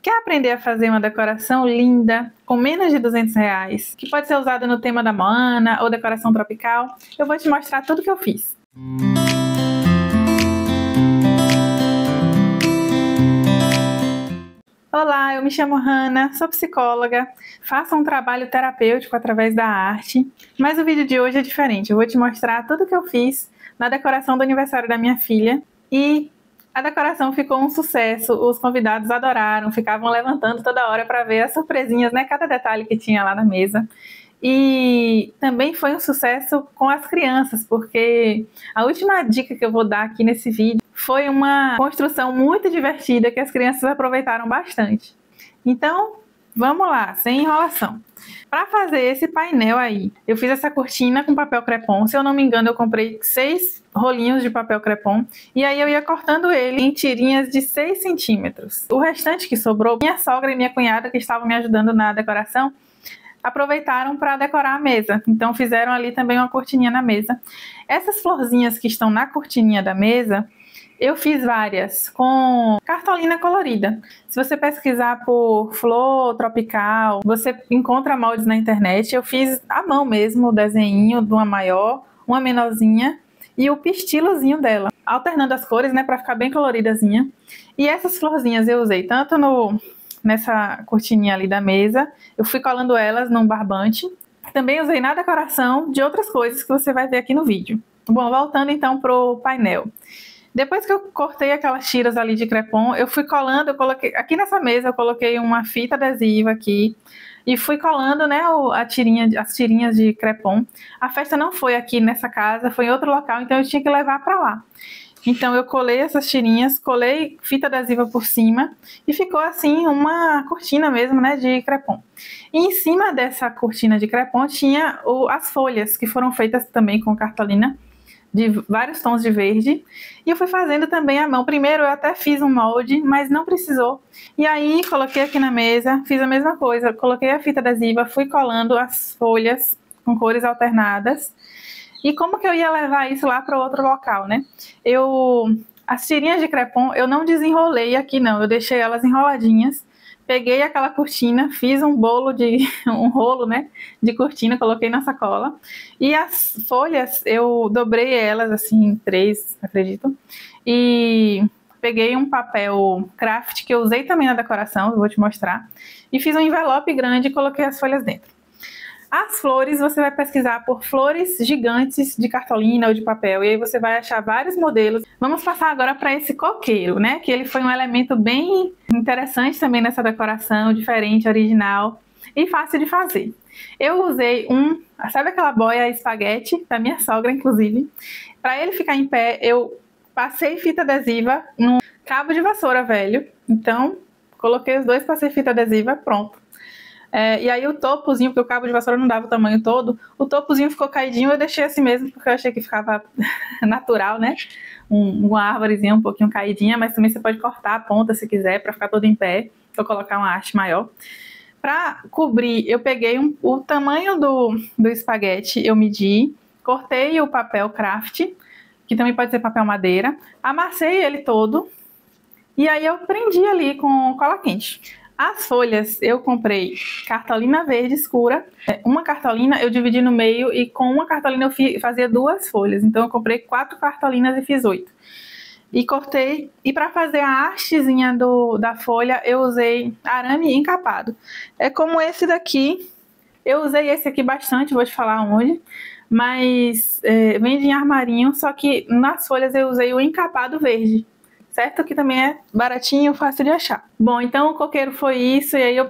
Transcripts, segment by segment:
Quer aprender a fazer uma decoração linda, com menos de R$ 200, que pode ser usada no tema da Moana ou decoração tropical? Eu vou te mostrar tudo que eu fiz. Olá, eu me chamo Hannah, sou psicóloga, faço um trabalho terapêutico através da arte, mas o vídeo de hoje é diferente. Eu vou te mostrar tudo que eu fiz na decoração do aniversário da minha filha e a decoração ficou um sucesso, os convidados adoraram, ficavam levantando toda hora para ver as surpresinhas, né? Cada detalhe que tinha lá na mesa. E também foi um sucesso com as crianças, porque a última dica que eu vou dar aqui nesse vídeo foi uma construção muito divertida que as crianças aproveitaram bastante. Então, vamos lá, sem enrolação. Para fazer esse painel aí, eu fiz essa cortina com papel crepom. Se eu não me engano, eu comprei 6 rolinhos de papel crepom. E aí eu ia cortando ele em tirinhas de 6 centímetros. O restante que sobrou, minha sogra e minha cunhada, que estavam me ajudando na decoração, aproveitaram para decorar a mesa. Então fizeram ali também uma cortininha na mesa. Essas florzinhas que estão na cortininha da mesa, eu fiz várias com cartolina colorida. Se você pesquisar por flor tropical, você encontra moldes na internet. Eu fiz à mão mesmo o desenho de uma maior, uma menorzinha e o pistilozinho dela, alternando as cores, né, para ficar bem coloridazinha. E essas florzinhas eu usei tanto nessa cortininha ali da mesa, eu fui colando elas num barbante. Também usei na decoração de outras coisas que você vai ver aqui no vídeo. Bom, voltando então pro painel. Depois que eu cortei aquelas tiras ali de crepom, eu fui colando, eu coloquei aqui nessa mesa, eu coloquei uma fita adesiva aqui e fui colando, né, as tirinhas de crepom. A festa não foi aqui nessa casa, foi em outro local, então eu tinha que levar para lá. Então eu colei essas tirinhas, colei fita adesiva por cima e ficou assim uma cortina mesmo, né, de crepom. E em cima dessa cortina de crepom tinha as folhas que foram feitas também com cartolina de vários tons de verde, e eu fui fazendo também à mão. Primeiro eu até fiz um molde, mas não precisou. E aí coloquei aqui na mesa, fiz a mesma coisa, coloquei a fita adesiva, fui colando as folhas com cores alternadas. E como que eu ia levar isso lá para outro local, né? As tirinhas de crepom eu não desenrolei aqui não, eu deixei elas enroladinhas. Peguei aquela cortina, fiz um rolo, né, de cortina, coloquei na sacola. E as folhas, eu dobrei elas assim em 3, acredito. E peguei um papel craft que eu usei também na decoração, eu vou te mostrar. E fiz um envelope grande e coloquei as folhas dentro. As flores, você vai pesquisar por flores gigantes de cartolina ou de papel, e aí você vai achar vários modelos. Vamos passar agora para esse coqueiro, né? Que ele foi um elemento bem interessante também nessa decoração, diferente, original e fácil de fazer. Eu usei sabe aquela boia espaguete da minha sogra, inclusive? Para ele ficar em pé, eu passei fita adesiva num cabo de vassoura velho. Então, coloquei os dois, passei fita adesiva, pronto. E aí o topozinho, porque o cabo de vassoura não dava o tamanho todo, o topozinho ficou caidinho, eu deixei assim mesmo, porque eu achei que ficava natural, né? Uma árvorezinha um pouquinho caidinha, mas também você pode cortar a ponta se quiser, para ficar todo em pé, ou colocar uma haste maior. Para cobrir, eu peguei o tamanho do espaguete, eu medi, cortei o papel craft, que também pode ser papel madeira, amassei ele todo, e aí eu prendi ali com cola quente. As folhas eu comprei cartolina verde escura, uma cartolina eu dividi no meio e com uma cartolina eu fazia 2 folhas, então eu comprei 4 cartolinas e fiz 8. E cortei, e para fazer a hastezinha da folha eu usei arame encapado. É como esse daqui, eu usei esse aqui bastante, vou te falar onde, mas vende em armarinho, só que nas folhas eu usei o encapado verde. Certo? Que também é baratinho, fácil de achar. Bom, então o coqueiro foi isso, e aí eu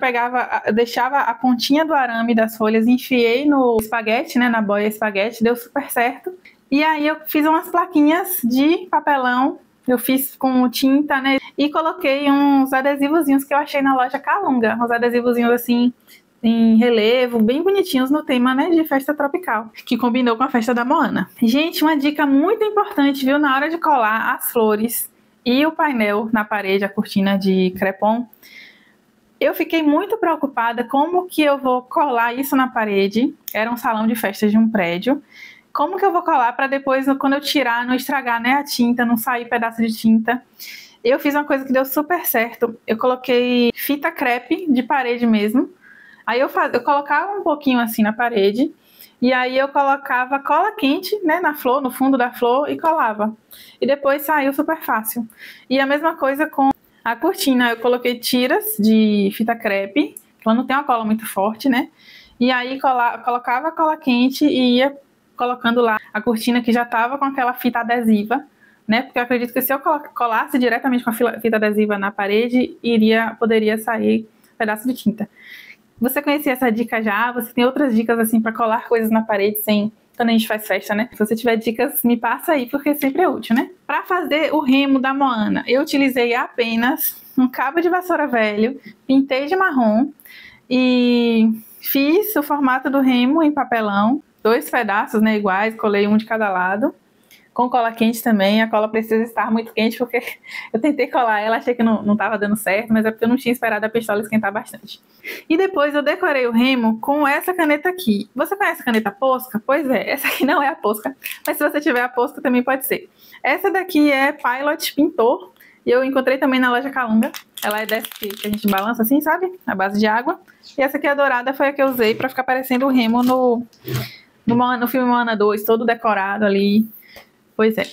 deixava a pontinha do arame das folhas, enfiei no espaguete, né, na boia espaguete, deu super certo. E aí eu fiz umas plaquinhas de papelão, eu fiz com tinta, né, e coloquei uns adesivozinhos que eu achei na loja Calunga, uns adesivozinhos assim, em relevo, bem bonitinhos no tema, né, de festa tropical, que combinou com a festa da Moana. Gente, uma dica muito importante, viu, na hora de colar as flores e o painel na parede, a cortina de crepom, eu fiquei muito preocupada como que eu vou colar isso na parede. Era um salão de festas de um prédio. Como que eu vou colar para depois, quando eu tirar, não estragar, né, a tinta, não sair pedaço de tinta. Eu fiz uma coisa que deu super certo. Eu coloquei fita crepe de parede mesmo. Aí eu colocava um pouquinho assim na parede. E aí eu colocava cola quente, né, na flor, no fundo da flor e colava. E depois saiu super fácil. E a mesma coisa com a cortina. Eu coloquei tiras de fita crepe. Ela não tem uma cola muito forte, né? E aí colocava a cola quente e ia colocando lá a cortina que já estava com aquela fita adesiva, né? Porque eu acredito que se eu colasse diretamente com a fita adesiva na parede, poderia sair um pedaço de tinta. Você conhecia essa dica já? Você tem outras dicas assim para colar coisas na parede sem quando a gente faz festa, né? Se você tiver dicas, me passa aí, porque sempre é útil, né? Para fazer o remo da Moana, eu utilizei apenas um cabo de vassoura velho, pintei de marrom e fiz o formato do remo em papelão, 2 pedaços, né, iguais, colei um de cada lado, com cola quente também. A cola precisa estar muito quente, porque eu tentei colar ela, achei que não estava dando certo, mas é porque eu não tinha esperado a pistola esquentar bastante. E depois eu decorei o remo com essa caneta aqui. Você conhece a caneta Posca? Pois é, essa aqui não é a Posca, mas se você tiver a Posca também pode ser. Essa daqui é Pilot Pintor, e eu encontrei também na loja Calunga. Ela é dessa que a gente balança assim, sabe? A base de água. E essa aqui, a dourada, foi a que eu usei pra ficar parecendo o remo no filme Moana 2, todo decorado ali. Pois é.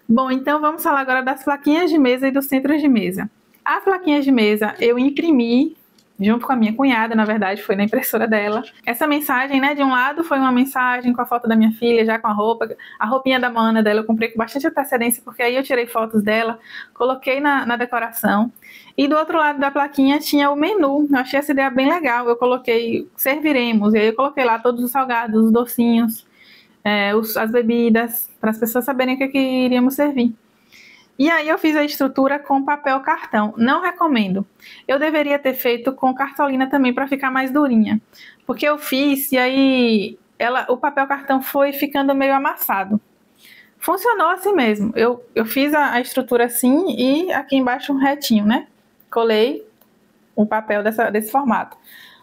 Bom, então vamos falar agora das plaquinhas de mesa e dos centros de mesa. As plaquinhas de mesa eu imprimi junto com a minha cunhada, na verdade, foi na impressora dela. Essa mensagem, né, de um lado foi uma mensagem com a foto da minha filha, já com a roupa, a roupinha da Moana dela eu comprei com bastante antecedência, porque aí eu tirei fotos dela, coloquei na decoração. E do outro lado da plaquinha tinha o menu, eu achei essa ideia bem legal, eu coloquei serviremos, e aí eu coloquei lá todos os salgados, os docinhos, as bebidas, para as pessoas saberem o que iríamos servir. E aí eu fiz a estrutura com papel cartão. Não recomendo. Eu deveria ter feito com cartolina também para ficar mais durinha. Porque eu fiz e aí o papel cartão foi ficando meio amassado. Funcionou assim mesmo. Eu fiz a estrutura assim e aqui embaixo um retinho, né? Colei o papel desse formato.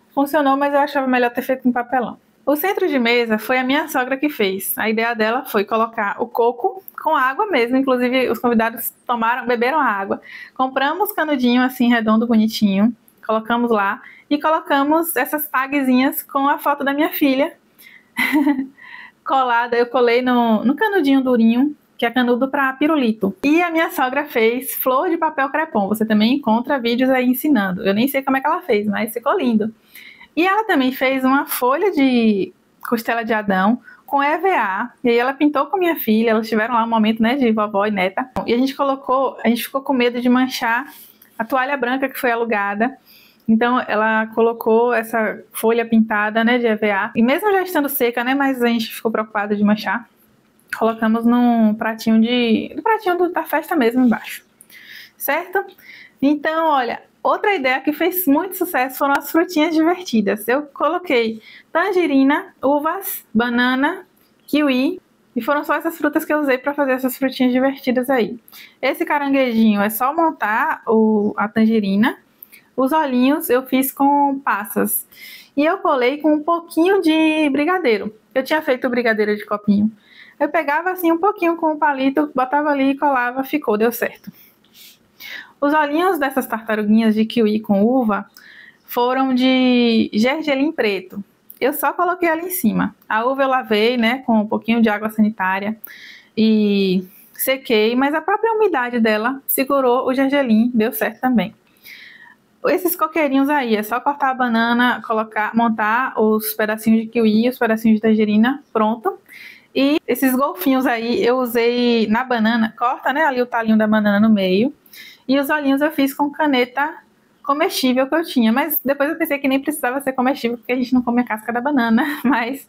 Funcionou, mas eu achava melhor ter feito com papelão. O centro de mesa foi a minha sogra que fez. A ideia dela foi colocar o coco com água mesmo. Inclusive, os convidados beberam a água. Compramos canudinho assim, redondo, bonitinho. Colocamos lá. E colocamos essas tagzinhas com a foto da minha filha. Colada, eu colei no canudinho durinho, que é canudo para pirulito. E a minha sogra fez flor de papel crepom. Você também encontra vídeos aí ensinando. Eu nem sei como é que ela fez, mas ficou lindo. E ela também fez uma folha de costela de Adão com EVA. E aí ela pintou com minha filha. Elas tiveram lá um momento, né, de vovó e neta. E a gente ficou com medo de manchar a toalha branca que foi alugada. Então ela colocou essa folha pintada, né, de EVA. E mesmo já estando seca, né, mas a gente ficou preocupado de manchar. Colocamos num pratinho da festa mesmo embaixo. Certo? Então, olha, outra ideia que fez muito sucesso foram as frutinhas divertidas. Eu coloquei tangerina, uvas, banana, kiwi, e foram só essas frutas que eu usei para fazer essas frutinhas divertidas aí. Esse caranguejinho é só montar a tangerina. Os olhinhos eu fiz com passas. E eu colei com um pouquinho de brigadeiro. Eu tinha feito brigadeiro de copinho. Eu pegava assim um pouquinho com o palito, botava ali e colava, deu certo. Os olhinhos dessas tartaruguinhas de kiwi com uva foram de gergelim preto. Eu só coloquei ela em cima. A uva eu lavei, né, com um pouquinho de água sanitária e sequei, mas a própria umidade dela segurou o gergelim, deu certo também. Esses coqueirinhos aí, é só cortar a banana, montar os pedacinhos de kiwi, os pedacinhos de tangerina, pronto. E esses golfinhos aí eu usei na banana, corta, né, ali o talinho da banana no meio. E os olhinhos eu fiz com caneta comestível que eu tinha. Mas depois eu pensei que nem precisava ser comestível, porque a gente não come a casca da banana. Mas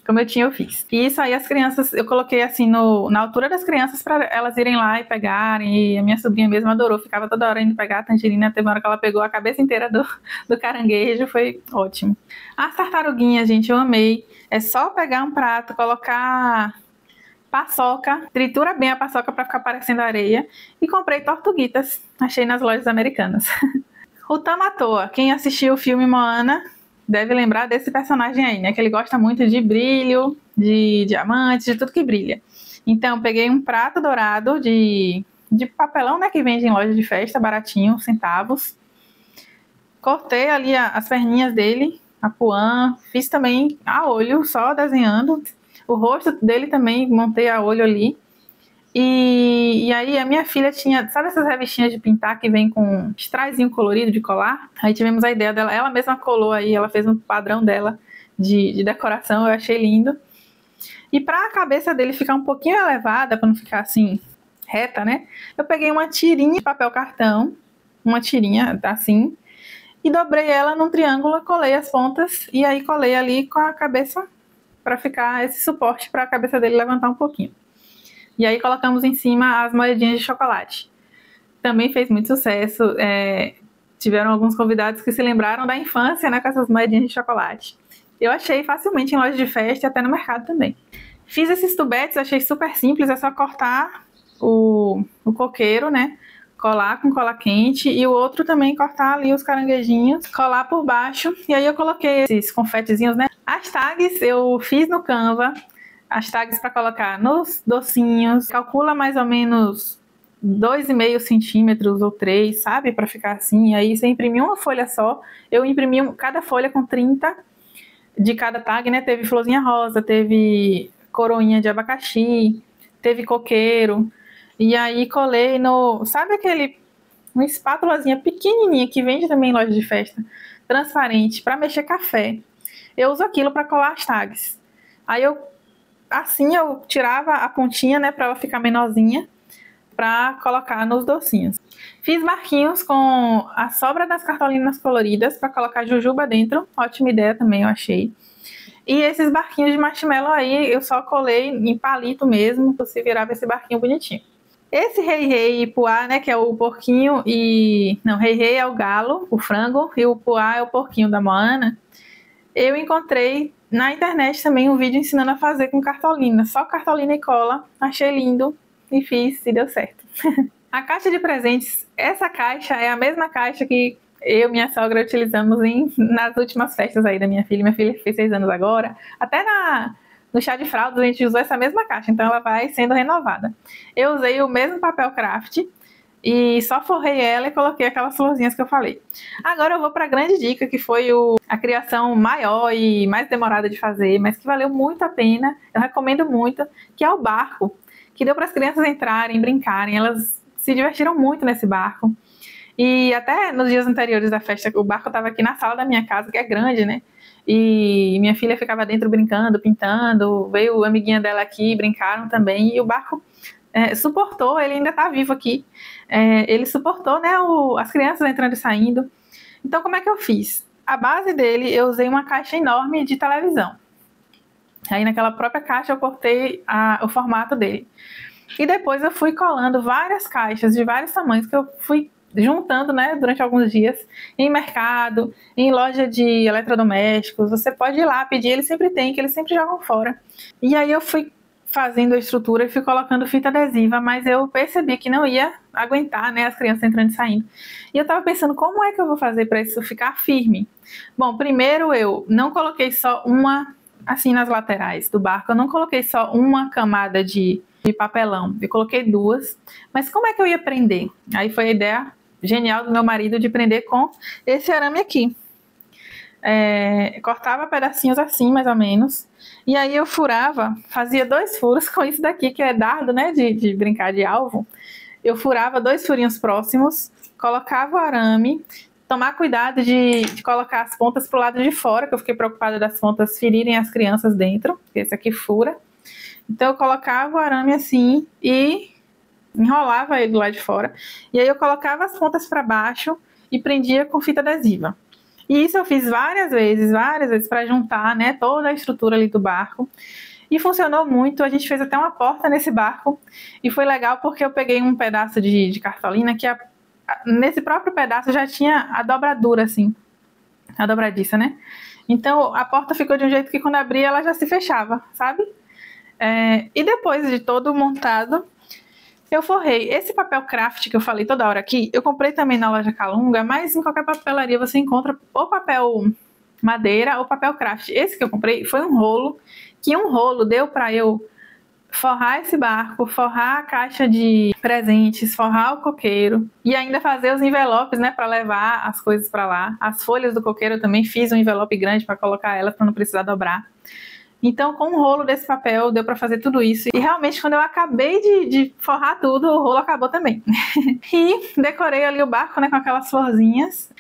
como eu tinha, eu fiz. E isso aí as crianças, eu coloquei assim na altura das crianças para elas irem lá e pegarem. E a minha sobrinha mesmo adorou, ficava toda hora indo pegar a tangerina. Teve uma hora que ela pegou a cabeça inteira do caranguejo, foi ótimo. As tartaruguinhas, gente, eu amei. É só pegar um prato, colocar paçoca, tritura bem a paçoca para ficar parecendo areia e comprei tortuguitas, achei nas lojas americanas. O Tamatoa, quem assistiu o filme Moana deve lembrar desse personagem aí, né, que ele gosta muito de brilho, de diamantes, de tudo que brilha. Então peguei um prato dourado de de papelão, né, que vende em loja de festa, baratinho, centavos. Cortei ali as perninhas dele, a puã, fiz também a olho, só desenhando. O rosto dele também, montei a olho ali. E aí a minha filha tinha, sabe essas revistinhas de pintar que vem com strazinho colorido de colar? Aí tivemos a ideia dela, ela mesma colou aí, ela fez um padrão dela de decoração, eu achei lindo. E para a cabeça dele ficar um pouquinho elevada, para não ficar assim, reta, né? Eu peguei uma tirinha de papel cartão, uma tirinha assim, e dobrei ela num triângulo, colei as pontas, e aí colei ali com a cabeça, para ficar esse suporte para a cabeça dele levantar um pouquinho. E aí colocamos em cima as moedinhas de chocolate. Também fez muito sucesso. Tiveram alguns convidados que se lembraram da infância, né, com essas moedinhas de chocolate. Eu achei facilmente em loja de festa e até no mercado também. Fiz esses tubetes, achei super simples. É só cortar o coqueiro, né, colar com cola quente. E o outro também cortar ali os caranguejinhos, colar por baixo. E aí eu coloquei esses confetezinhos, né. As tags eu fiz no Canva. As tags para colocar nos docinhos, calcula mais ou menos 2,5 centímetros ou 3, sabe? Para ficar assim. Aí você imprimiu uma folha só. Eu imprimi cada folha com 30 de cada tag, né? Teve florzinha rosa, teve coroinha de abacaxi, teve coqueiro. E aí colei no... Sabe uma espátulazinha pequenininha que vende também em loja de festa, transparente, para mexer café. Eu uso aquilo para colar as tags. Aí assim eu tirava a pontinha, né, para ela ficar menorzinha, para colocar nos docinhos. Fiz marquinhos com a sobra das cartolinas coloridas para colocar jujuba dentro. Ótima ideia também, eu achei. E esses barquinhos de marshmallow aí eu só colei em palito mesmo, para você virar esse barquinho bonitinho. Esse Rei Rei e Puá, né, que é o porquinho e... Não, Rei Rei é o galo, o frango, e o Puá é o porquinho da Moana. Eu encontrei na internet também um vídeo ensinando a fazer com cartolina, só cartolina e cola. Achei lindo e fiz e deu certo. A caixa de presentes, essa caixa é a mesma caixa que eu e minha sogra utilizamos nas últimas festas aí da minha filha. Minha filha fez 6 anos agora. Até no chá de fraldas a gente usou essa mesma caixa, então ela vai sendo renovada. Eu usei o mesmo papel craft e só forrei ela e coloquei aquelas florzinhas que eu falei. Agora eu vou para a grande dica, que foi a criação maior e mais demorada de fazer, mas que valeu muito a pena, eu recomendo muito, que é o barco, que deu para as crianças entrarem, brincarem, elas se divertiram muito nesse barco. E até nos dias anteriores da festa, o barco estava aqui na sala da minha casa, que é grande, né? E minha filha ficava dentro brincando, pintando, veio a amiguinha dela aqui, brincaram também, e o barco... suportou, ele ainda está vivo aqui, ele suportou, né, as crianças entrando e saindo. Então como é que eu fiz? A base dele eu usei uma caixa enorme de televisão, aí naquela própria caixa eu cortei o formato dele, e depois eu fui colando várias caixas de vários tamanhos que eu fui juntando, né, durante alguns dias, em mercado, em loja de eletrodomésticos. Você pode ir lá pedir, eles sempre têm, que eles sempre jogam fora. E aí eu fui fazendo a estrutura e fui colocando fita adesiva, mas eu percebi que não ia aguentar, né, as crianças entrando e saindo. E eu tava pensando, como é que eu vou fazer para isso ficar firme? Bom, primeiro eu não coloquei só uma, assim, nas laterais do barco, eu não coloquei só uma camada de papelão, eu coloquei 2, mas como é que eu ia prender? Aí foi a ideia genial do meu marido de prender com esse arame aqui. Cortava pedacinhos assim, mais ou menos, e aí eu furava, fazia 2 furos com isso daqui, que é dardo, né, de brincar de alvo. Eu furava 2 furinhos próximos, colocava o arame, tomar cuidado de colocar as pontas pro lado de fora, que eu fiquei preocupada das pontas ferirem as crianças dentro, porque esse aqui fura. Então eu colocava o arame assim e enrolava ele do lado de fora, e aí eu colocava as pontas para baixo e prendia com fita adesiva. E isso eu fiz várias vezes para juntar, né, toda a estrutura ali do barco. E funcionou muito, a gente fez até uma porta nesse barco. E foi legal porque eu peguei um pedaço de cartolina que nesse próprio pedaço já tinha a dobradura, assim, a dobradiça, né? Então a porta ficou de um jeito que quando abria ela já se fechava, sabe? E depois de todo montado, eu forrei. Esse papel craft que eu falei toda hora aqui, eu comprei também na loja Calunga, mas em qualquer papelaria você encontra ou papel madeira ou papel craft. Esse que eu comprei foi um rolo, que um rolo deu pra eu forrar esse barco, forrar a caixa de presentes, forrar o coqueiro e ainda fazer os envelopes, né, para levar as coisas para lá. As folhas do coqueiro eu também fiz um envelope grande para colocar elas para não precisar dobrar. Então, com um rolo desse papel, deu para fazer tudo isso. E realmente, quando eu acabei de forrar tudo, o rolo acabou também. E decorei ali o barco, né, com aquelas florzinhas.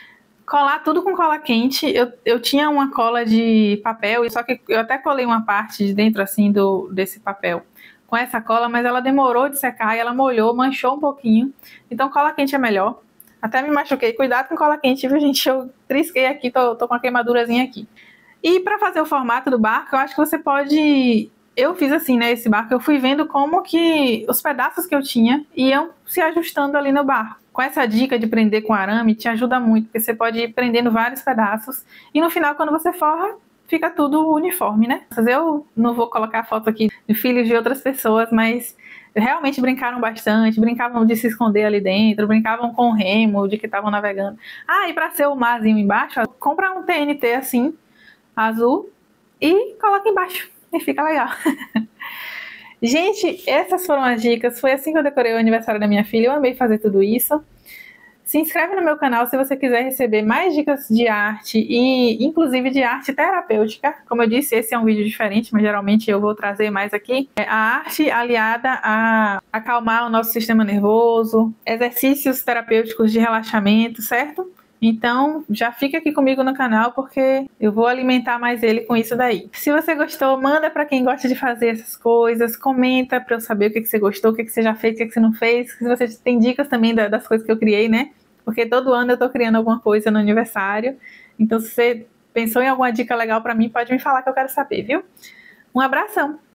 Colar tudo com cola quente. Eu tinha uma cola de papel, só que eu até colei uma parte de dentro, assim, desse papel com essa cola, mas ela demorou de secar e ela molhou, manchou um pouquinho. Então, cola quente é melhor. Até me machuquei. Cuidado com cola quente, viu, gente? Eu trisquei aqui, tô com uma queimadurazinha aqui. E para fazer o formato do barco, eu acho que você pode... Eu fiz assim, né, esse barco, eu fui vendo como que os pedaços que eu tinha iam se ajustando ali no barco. Com essa dica de prender com arame, te ajuda muito, porque você pode ir prendendo vários pedaços e no final, quando você forra, fica tudo uniforme, né? Eu não vou colocar foto aqui de filhos de outras pessoas, mas realmente brincaram bastante, brincavam de se esconder ali dentro, brincavam com o remo, de que estavam navegando. Ah, e para ser o marzinho embaixo, ó, compra um TNT assim, azul, e coloca embaixo, e fica legal. Gente, essas foram as dicas. Foi assim que eu decorei o aniversário da minha filha. Eu amei fazer tudo isso. Se inscreve no meu canal se você quiser receber mais dicas de arte e inclusive de arte terapêutica. Como eu disse, esse é um vídeo diferente, mas geralmente eu vou trazer mais aqui. A arte aliada a acalmar o nosso sistema nervoso, exercícios terapêuticos de relaxamento, certo? Então, já fica aqui comigo no canal, porque eu vou alimentar mais ele com isso daí. Se você gostou, manda para quem gosta de fazer essas coisas, comenta para eu saber o que você gostou, o que você já fez, o que você não fez. Se você tem dicas também das coisas que eu criei, né? Porque todo ano eu tô criando alguma coisa no aniversário. Então, se você pensou em alguma dica legal para mim, pode me falar que eu quero saber, viu? Um abração!